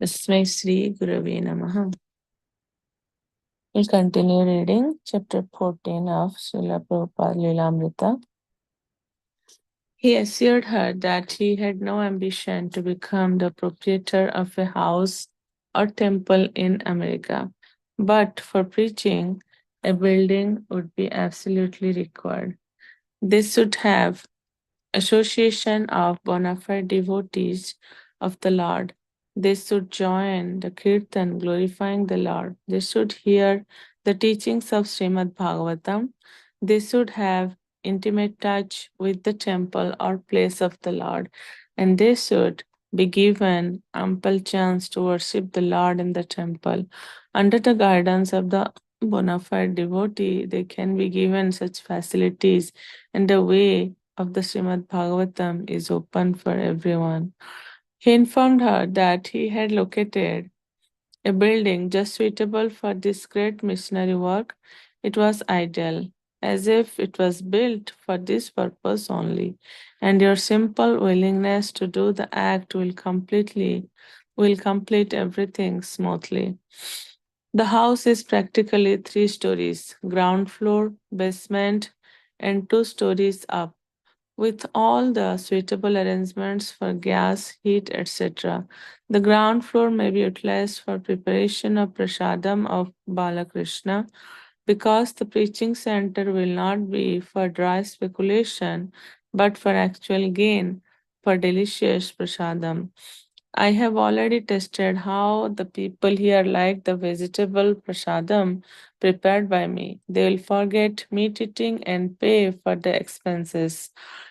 Tasmai Sri Gurave Namaha. We'll continue reading chapter 14 of Srila Prabhupada Lilamrita. He assured her that he had no ambition to become the proprietor of a house or temple in America, but for preaching, a building would be absolutely required. This should have association of bona fide devotees of the Lord. They should join the Kirtan glorifying the Lord. They should hear the teachings of Srimad Bhagavatam. They should have intimate touch with the temple or place of the Lord. And they should be given ample chance to worship the Lord in the temple. Under the guidance of the bona fide devotee, they can be given such facilities and the way of the Srimad Bhagavatam is open for everyone. He informed her that he had located a building just suitable for this great missionary work. It was ideal, as if it was built for this purpose only, and your simple willingness to do the act will complete everything smoothly. The house is practically 3 stories, ground floor, basement, and 2 stories up with all the suitable arrangements for gas, heat, etc. The ground floor may be utilized for preparation of prasadam of Balakrishna because the preaching center will not be for dry speculation but for actual gain for delicious prasadam. I have already tested how the people here like the vegetable prasadam prepared by me. They will forget meat eating and pay for the expenses.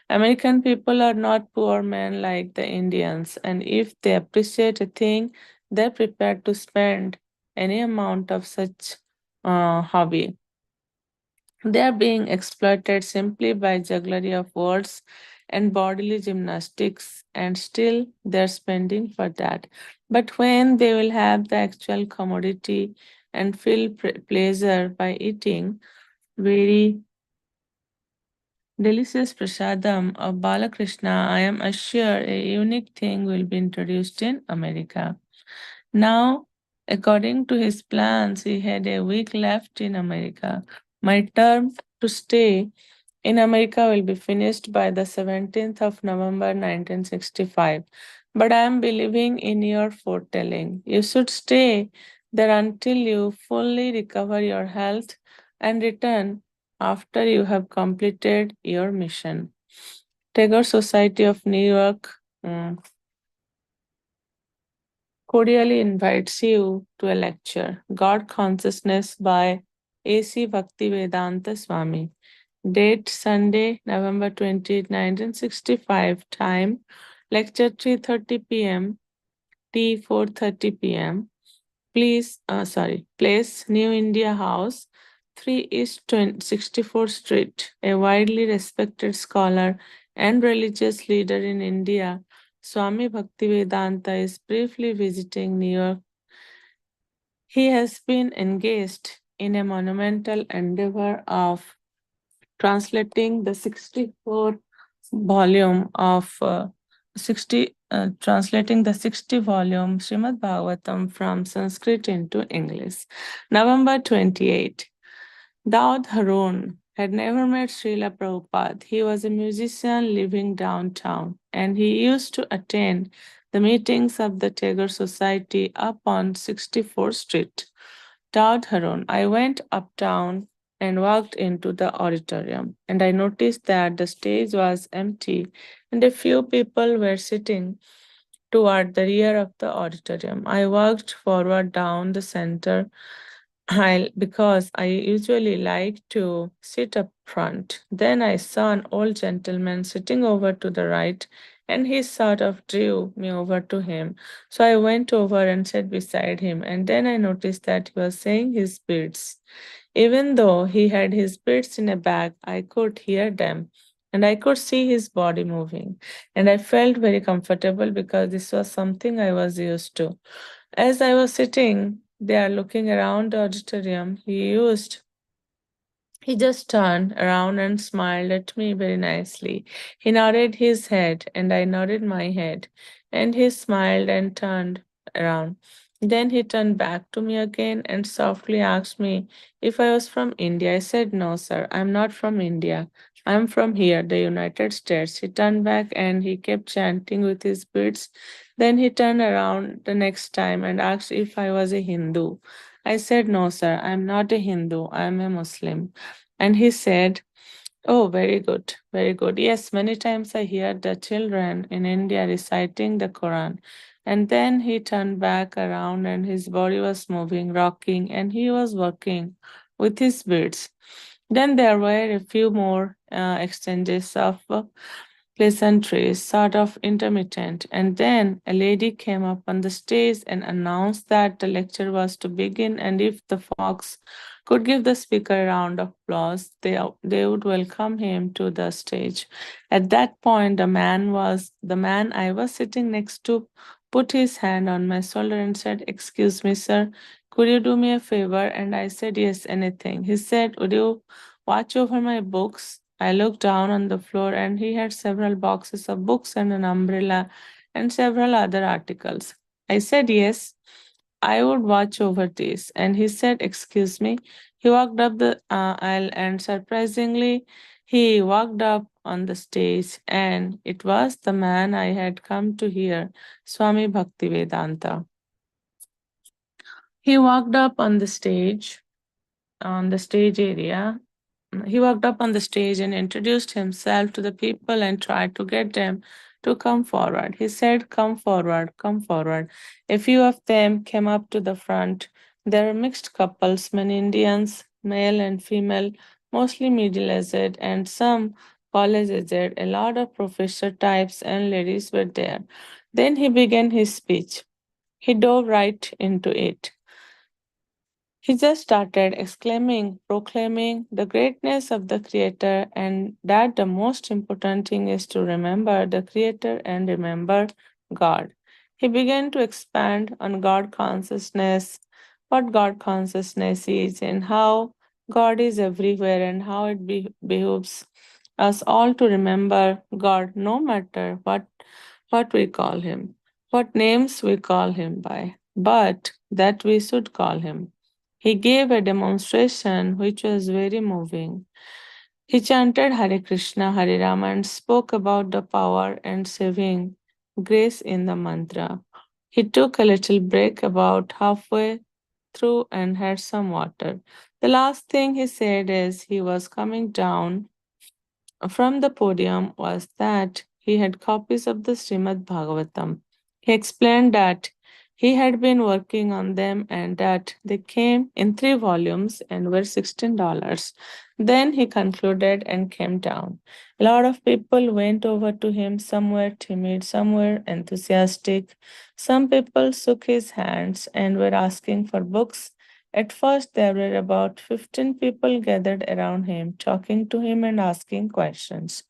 American people are not poor men like the Indians, and if they appreciate a thing, they're prepared to spend any amount of such hobby. They are being exploited simply by jugglery of words and bodily gymnastics, and still they're spending for that. But when they will have the actual commodity and feel pleasure by eating very delicious prasadam of Balakrishna, I am assured a unique thing will be introduced in America. Now, according to his plans, he had a week left in America. My term to stay in America will be finished by the 17th of November 1965. But I am believing in your foretelling. You should stay there until you fully recover your health and return after you have completed your mission. Tagore Society of New York cordially invites you to a lecture, God Consciousness by A.C. Bhaktivedanta Swami. Date Sunday, November 20, 1965. Time lecture 3:30 p.m. T 4:30 p.m. Place New India House, 3 East 64th Street. A widely respected scholar and religious leader in India, Swami Bhaktivedanta is briefly visiting New York. He has been engaged in a monumental endeavor of translating the 64 volume of 60 volume Srimad Bhagavatam from Sanskrit into English. November 28. Daud Harun had never met Srila Prabhupada. He was a musician living downtown, and he used to attend the meetings of the Tagore Society up on 64th Street. Daud Harun. I went uptown and walked into the auditorium, and I noticed that the stage was empty and a few people were sitting toward the rear of the auditorium. I walked forward down the center aisle because I usually like to sit up front. Then I saw an old gentleman sitting over to the right, and he sort of drew me over to him. So I went over and sat beside him, and then I noticed that he was saying his beads. Even though he had his beads in a bag, I could hear them and I could see his body moving. And I felt very comfortable because this was something I was used to. As I was sitting there looking around the auditorium, he just turned around and smiled at me very nicely. He nodded his head, and I nodded my head, and he smiled and turned around. Then he turned back to me again and softly asked me if I was from India. I said, "No, sir, I'm not from India. I'm from here, the United States." He turned back and he kept chanting with his beads. Then he turned around the next time and asked if I was a Hindu. I said, "No, sir, I'm not a Hindu. I'm a Muslim." And he said, "Oh, very good, very good. Yes, many times I hear the children in India reciting the Quran." And then he turned back around and his body was moving, rocking, and he was working with his beads. Then there were a few more exchanges of pleasantries, sort of intermittent. And then a lady came up on the stage and announced that the lecture was to begin, and if the folks could give the speaker a round of applause, they would welcome him to the stage. At that point, the man I was sitting next to put his hand on my shoulder and said, "Excuse me, sir, could you do me a favor?" And I said, "Yes, anything." He said, "Would you watch over my books?" I looked down on the floor and he had several boxes of books and an umbrella and several other articles. I said, "Yes, I would watch over this." And he said, "Excuse me." He walked up the aisle and surprisingly, he walked up on the stage and it was the man I had come to hear, Swami Bhaktivedanta. He walked up on the stage area. He walked up on the stage and introduced himself to the people and tried to get them to come forward. He said, "Come forward, come forward." A few of them came up to the front. There were mixed couples, many Indians, male and female, mostly middle aged, and some college aged. A lot of professor types and ladies were there. Then he began his speech. He dove right into it. He just started exclaiming, proclaiming the greatness of the Creator, and that the most important thing is to remember the Creator and remember God. He began to expand on God consciousness, what God consciousness is, and how God is everywhere, and how it behooves us all to remember God no matter what we call Him, what names we call Him by, but that we should call Him. He gave a demonstration which was very moving. He chanted Hare Krishna, Hare Rama, and spoke about the power and saving grace in the mantra. He took a little break about halfway through and had some water. The last thing he said as he was coming down from the podium was that he had copies of the Srimad Bhagavatam. He explained that he had been working on them and that they came in 3 volumes and were $16. Then he concluded and came down. A lot of people went over to him, some were timid, some were enthusiastic. Some people shook his hands and were asking for books. At first, there were about 15 people gathered around him, talking to him and asking questions.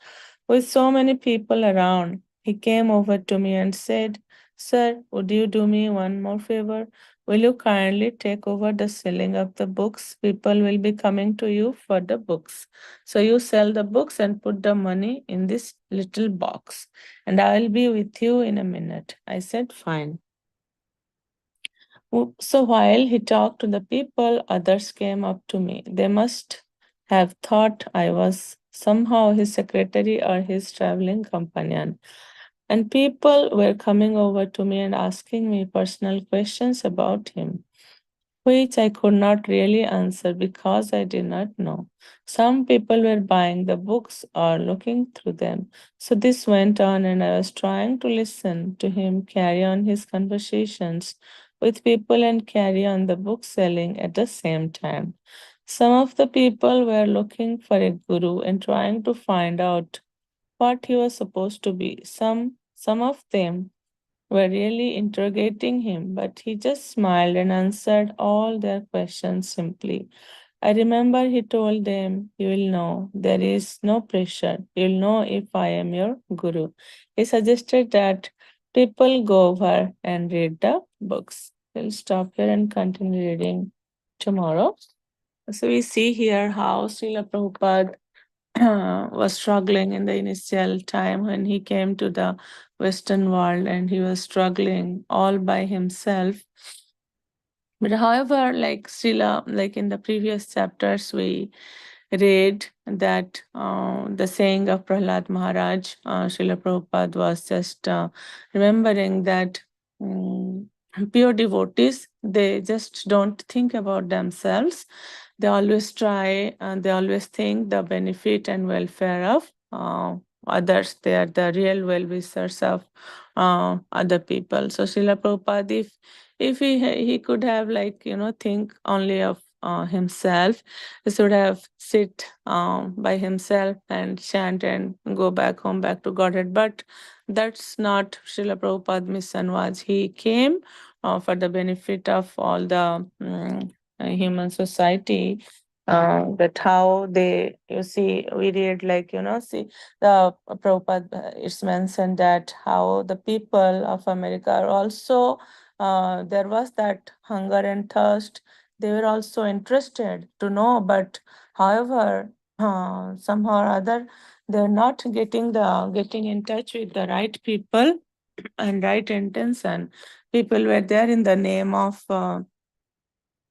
With so many people around, he came over to me and said, "Sir, would you do me one more favor? Will you kindly take over the selling of the books? People will be coming to you for the books. So you sell the books and put the money in this little box, and I will be with you in a minute." I said, "Fine." So while he talked to the people, others came up to me. They must have thought I was somehow his secretary or his traveling companion. And people were coming over to me and asking me personal questions about him, which I could not really answer because I did not know. Some people were buying the books or looking through them. So this went on, and I was trying to listen to him carry on his conversations with people and carry on the book selling at the same time. Some of the people were looking for a guru and trying to find out what he was supposed to be. Some of them were really interrogating him, but he just smiled and answered all their questions simply. I remember he told them, "You will know, there is no pressure. You'll know if I am your guru." He suggested that people go over and read the books. We'll stop here and continue reading tomorrow. So we see here how Srila Prabhupada was struggling in the initial time when he came to the Western world, and he was struggling all by himself. But however, like Srila, like in the previous chapters, we read that the saying of Prahlad Maharaj, Srila Prabhupada was just remembering that pure devotees, they just don't think about themselves. They always try and they always think the benefit and welfare of others. They are the real well-wishers of other people. So Srila Prabhupada, if he could have, like, think only of himself, he should have sit by himself and chant and go back home, back to Godhead. But that's not Srila Prabhupada's mission was. He came for the benefit of all the human society. That how they, you see, we read, like, see, the Prabhupada, it's mentioned that how the people of America are also, there was that hunger and thirst. They were also interested to know, but however, somehow or other, they're not getting in touch with the right people and right intention. People were there in the name of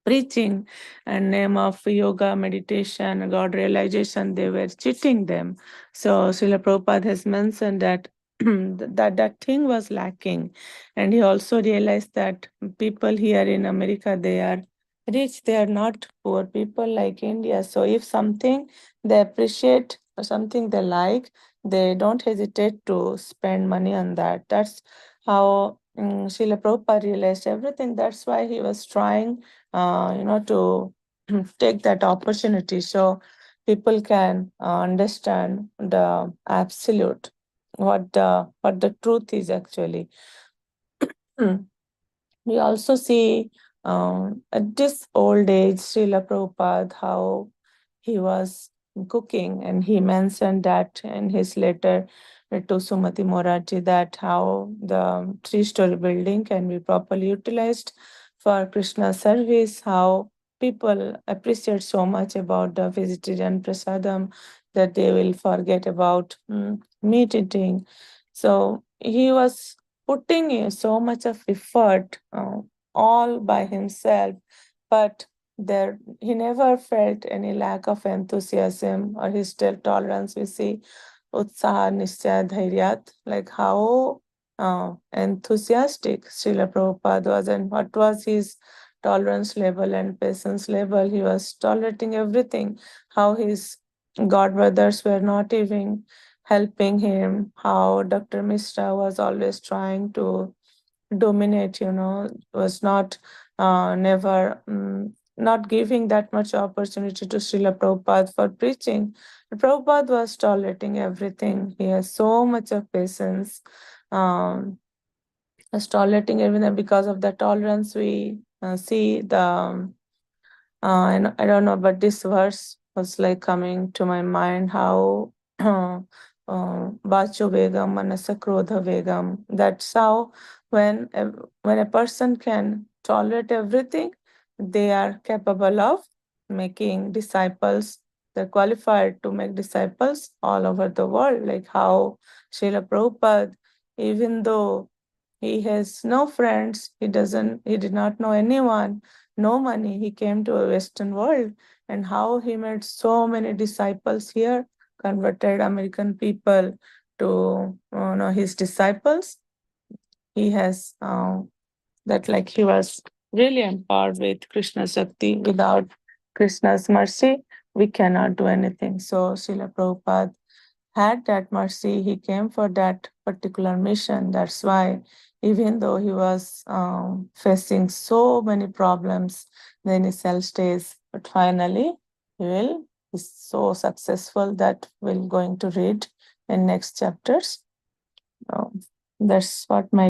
preaching and name of yoga, meditation, God realization. They were cheating them. So Srila Prabhupada has mentioned that that thing was lacking, and he also realized that people here in America, they are rich. They are not poor people like India. So if something they appreciate or something they like, they don't hesitate to spend money on that. That's how Srila Prabhupada realized everything. That's why he was trying to take that opportunity so people can understand the absolute, what the truth is actually. We also see at this old age, Srila Prabhupada, how he was cooking, and he mentioned that in his letter to Sumati Moraji, that how the three-story building can be properly utilized for Krishna service, how people appreciate so much about the vegetarian prasadam that they will forget about meat eating. So he was putting in so much of effort all by himself, but there he never felt any lack of enthusiasm or his tolerance. We see utsaha nischaya dhairyat, like how enthusiastic Srila Prabhupada was, and what was his tolerance level and patience level. He was tolerating everything. How his god brothers were not even helping him, how Dr. Mishra was always trying to dominate, was not never not giving that much opportunity to Srila Prabhupada for preaching. Prabhupada was tolerating everything. He has so much of patience. Was tolerating everything. Because of the tolerance, we see the and I don't know, but this verse was like coming to my mind, how Vacho Vegam, Manasa Krodha Vegam. That's how when a person can tolerate everything, they are capable of making disciples. They're qualified to make disciples all over the world. Like how Srila Prabhupada, even though he has no friends. He did not know anyone, no money. He came to a Western world, and how he made so many disciples here, converted American people to his disciples. He has that, like, he was really empowered with Krishna's Shakti. Without Krishna's mercy, we cannot do anything. So Srila Prabhupada had that mercy. He came for that particular mission. That's why, even though he was facing so many problems in the initial stage, but finally he's so successful that we're going to read in next chapters. So that's what my